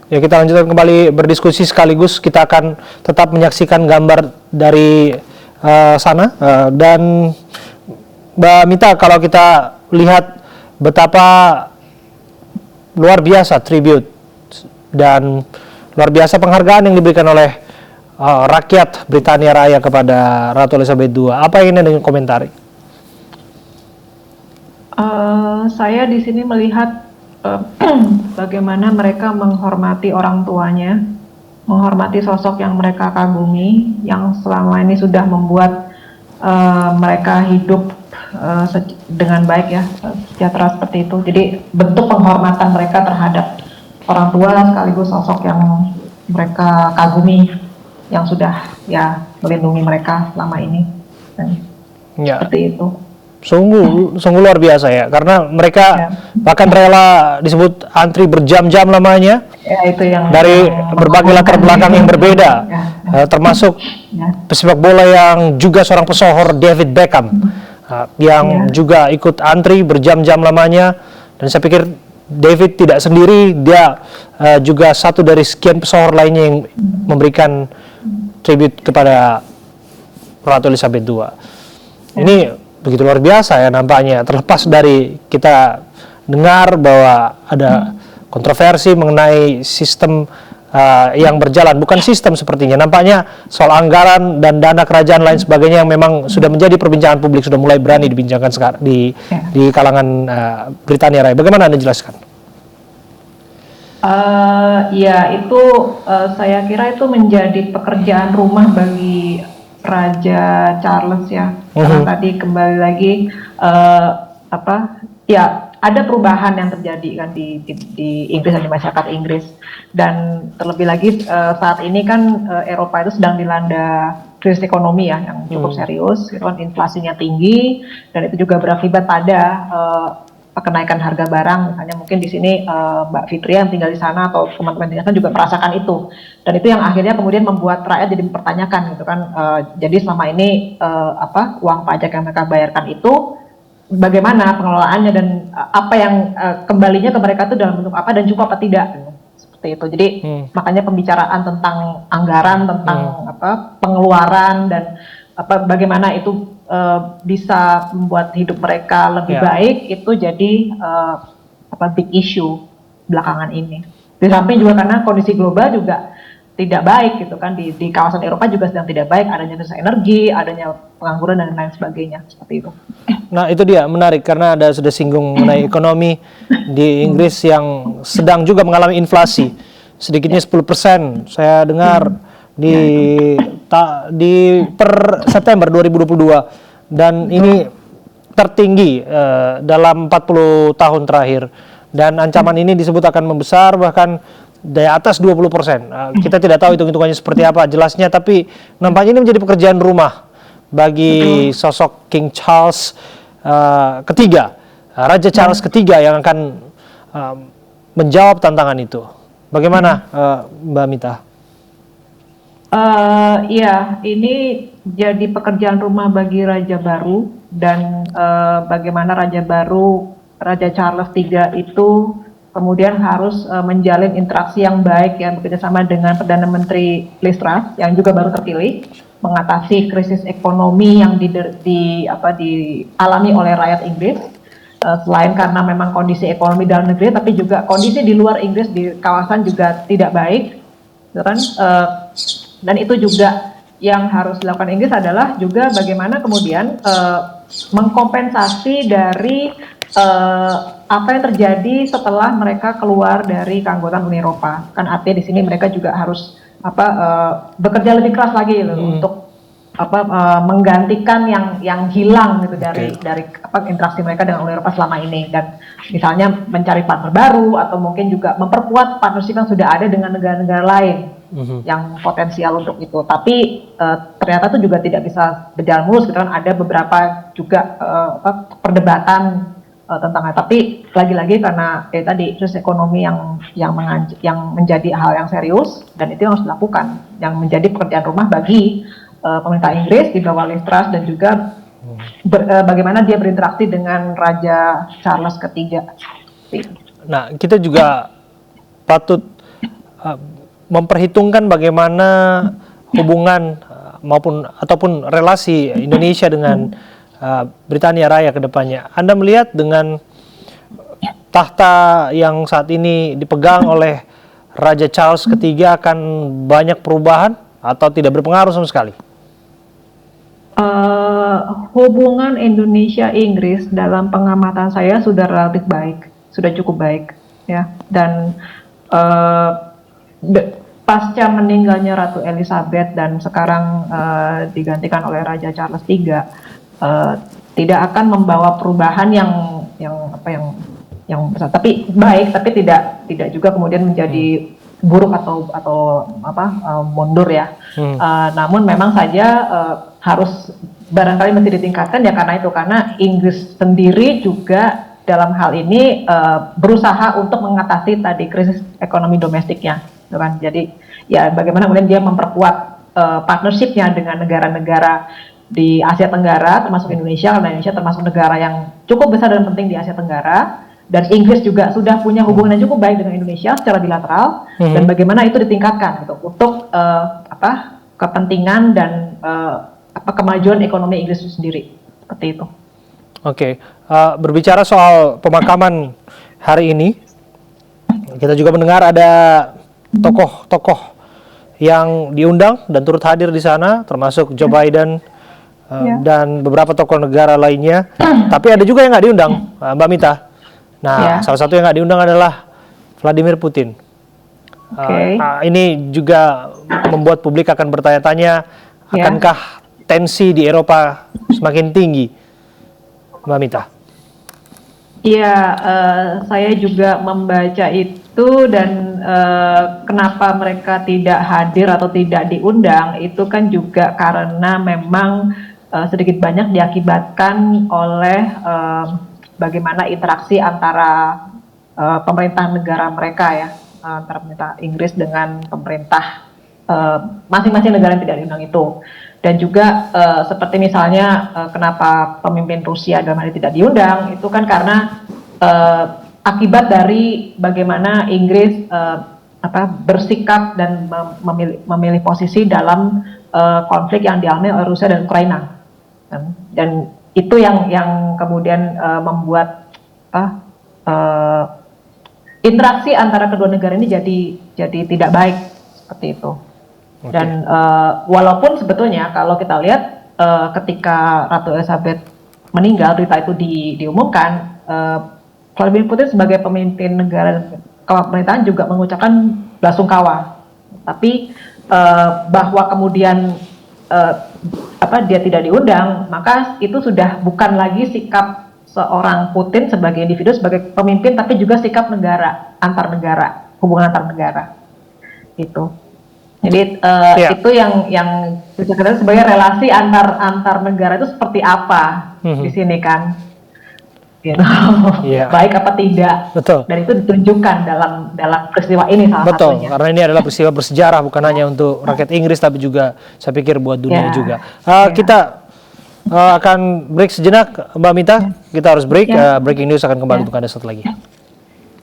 Ya, kita lanjutkan kembali berdiskusi sekaligus kita akan tetap menyaksikan gambar dari sana dan Mbak Mita, kalau kita lihat betapa luar biasa tribute dan luar biasa penghargaan yang diberikan oleh rakyat Britania Raya kepada Ratu Elizabeth II, apa yang Anda ingin komentari? Saya di sini melihat bagaimana mereka menghormati orang tuanya, menghormati sosok yang mereka kagumi, yang selama ini sudah membuat mereka hidup dengan baik ya, sejahtera seperti itu. Jadi bentuk penghormatan mereka terhadap orang tua sekaligus sosok yang mereka kagumi, yang sudah ya melindungi mereka selama ini. Dan Ya. seperti itu. Sungguh luar biasa ya, karena mereka bahkan rela disebut antri berjam-jam lamanya Ya, itu yang dari berbagai latar belakang yang berbeda, termasuk pesepak bola yang juga seorang pesohor, David Beckham, yang juga ikut antri berjam-jam lamanya. Dan saya pikir David tidak sendiri, dia juga satu dari sekian pesohor lainnya yang memberikan tribute kepada Ratu Elizabeth II. Ini begitu luar biasa ya nampaknya, terlepas dari kita dengar bahwa ada kontroversi mengenai sistem yang berjalan, bukan sistem sepertinya, nampaknya soal anggaran dan dana kerajaan lain sebagainya yang memang sudah menjadi perbincangan publik, sudah mulai berani dibincangkan sekarang di kalangan Britania Raya. Bagaimana Anda jelaskan? Ya itu saya kira itu menjadi pekerjaan rumah bagi Raja Charles ya, karena tadi kembali lagi ya ada perubahan yang terjadi kan di Inggris dan di masyarakat Inggris, dan terlebih lagi saat ini kan Eropa itu sedang dilanda krisis ekonomi ya yang cukup serius, gitu kan, inflasinya tinggi, dan itu juga berakibat pada kenaikan harga barang. Misalnya mungkin di sini Mbak Fitri yang tinggal di sana atau teman-teman di sana juga merasakan itu, dan itu yang akhirnya kemudian membuat rakyat jadi mempertanyakan gitu kan, jadi selama ini uang pajak yang mereka bayarkan itu bagaimana pengelolaannya, dan apa yang kembalinya ke mereka itu dalam bentuk apa dan cukup apa tidak, seperti itu. Jadi makanya pembicaraan tentang anggaran, tentang pengeluaran, dan bagaimana itu bisa membuat hidup mereka lebih baik, itu jadi big issue belakangan ini. Di samping juga karena kondisi global juga tidak baik gitu kan, di kawasan Eropa juga sedang tidak baik, adanya krisis energi, adanya pengangguran dan lain sebagainya, seperti itu. Nah itu dia menarik, karena ada sudah singgung mengenai ekonomi di Inggris yang sedang juga mengalami inflasi sedikitnya 10%. Saya dengar di per September 2022, dan ini tertinggi dalam 40 tahun terakhir, dan ancaman ini disebut akan membesar bahkan di atas 20%. Kita tidak tahu hitung-hitungannya seperti apa jelasnya, tapi nampaknya ini menjadi pekerjaan rumah bagi sosok King Charles ketiga, Raja Charles ketiga, yang akan menjawab tantangan itu. Bagaimana Mbak Mita? Iya, ini jadi pekerjaan rumah bagi Raja baru, dan bagaimana Raja baru, Raja Charles III itu kemudian harus menjalin interaksi yang baik ya, bekerjasama dengan Perdana Menteri Liz Truss yang juga baru terpilih, mengatasi krisis ekonomi yang dialami oleh rakyat Inggris. Selain karena memang kondisi ekonomi dalam negeri, tapi juga kondisi di luar Inggris, di kawasan juga tidak baik, kan? Dan itu juga yang harus dilakukan Inggris adalah juga bagaimana kemudian mengkompensasi dari apa yang terjadi setelah mereka keluar dari keanggotaan Uni Eropa. Kan artinya di sini mereka juga harus bekerja lebih keras lagi gitu, untuk menggantikan yang hilang gitu dari interaksi mereka dengan Uni Eropa selama ini, dan misalnya mencari partner baru atau mungkin juga memperkuat partnership yang sudah ada dengan negara-negara lain yang potensial untuk itu. Tapi ternyata itu juga tidak bisa berjalan mulus gitu kan, ada beberapa juga perdebatan tentang itu. Tapi lagi-lagi karena tadi krisis ekonomi yang menjadi hal yang serius, dan itu yang harus dilakukan, yang menjadi pekerjaan rumah bagi pemerintah Inggris di bawah Liz Truss, dan juga bagaimana dia berinteraksi dengan Raja Charles III. Nah, kita juga patut uh, memperhitungkan bagaimana hubungan ataupun relasi Indonesia dengan Britania Raya ke depannya. Anda melihat dengan tahta yang saat ini dipegang oleh Raja Charles III akan banyak perubahan atau tidak berpengaruh sama sekali? Hubungan Indonesia-Inggris dalam pengamatan saya sudah relatif baik, sudah cukup baik, ya. Dan pasca meninggalnya Ratu Elizabeth dan sekarang digantikan oleh Raja Charles III, tidak akan membawa perubahan yang besar, tapi baik, tapi tidak juga kemudian menjadi buruk atau mundur ya. Namun memang saja harus barangkali mesti ditingkatkan ya, karena Inggris sendiri juga dalam hal ini berusaha untuk mengatasi tadi krisis ekonomi domestiknya, gitu kan. Jadi ya bagaimana kemudian dia memperkuat partnershipnya dengan negara-negara di Asia Tenggara, termasuk Indonesia, karena Indonesia termasuk negara yang cukup besar dan penting di Asia Tenggara, dan Inggris juga sudah punya hubungan yang cukup baik dengan Indonesia secara bilateral, dan bagaimana itu ditingkatkan gitu, untuk kepentingan dan kemajuan ekonomi Inggris itu sendiri, seperti itu. Oke, berbicara soal pemakaman hari ini, kita juga mendengar ada tokoh-tokoh yang diundang dan turut hadir di sana, termasuk Joe Biden dan beberapa tokoh negara lainnya. Tapi ada juga yang nggak diundang, Mbak Mita. Nah, salah satu yang nggak diundang adalah Vladimir Putin. Ini juga membuat publik akan bertanya-tanya, akankah tensi di Eropa semakin tinggi, Mbak Mita? Iya, saya juga membaca itu, dan kenapa mereka tidak hadir atau tidak diundang itu kan juga karena memang sedikit banyak diakibatkan oleh bagaimana interaksi antara pemerintah negara mereka ya, antara pemerintah Inggris dengan pemerintah masing-masing negara yang tidak diundang itu. Dan juga seperti misalnya kenapa pemimpin Rusia dalam hal ini tidak diundang, itu kan karena akibat dari bagaimana Inggris bersikap dan memilih posisi dalam konflik yang dialami oleh Rusia dan Ukraina. Dan itu yang kemudian membuat interaksi antara kedua negara ini jadi tidak baik, seperti itu. Dan walaupun sebetulnya kalau kita lihat ketika Ratu Elizabeth meninggal, berita itu diumumkan, Vladimir Putin sebagai pemimpin negara pemerintahan juga mengucapkan belasungkawa. Tapi bahwa kemudian dia tidak diundang, maka itu sudah bukan lagi sikap seorang Putin sebagai individu, sebagai pemimpin, tapi juga sikap negara, antar negara, hubungan antar negara. Itu. Jadi itu yang bisa kita sebagai relasi antar negara itu seperti apa di sini kan, gitu. Baik apa tidak. Betul. Dan itu ditunjukkan dalam peristiwa ini salah satunya. Karena ini adalah peristiwa bersejarah, bukan hanya untuk rakyat Inggris tapi juga saya pikir buat dunia juga. Kita akan break sejenak, Mbak Mita. Kita harus break. Breaking news akan kembali untuk Anda setelah lagi.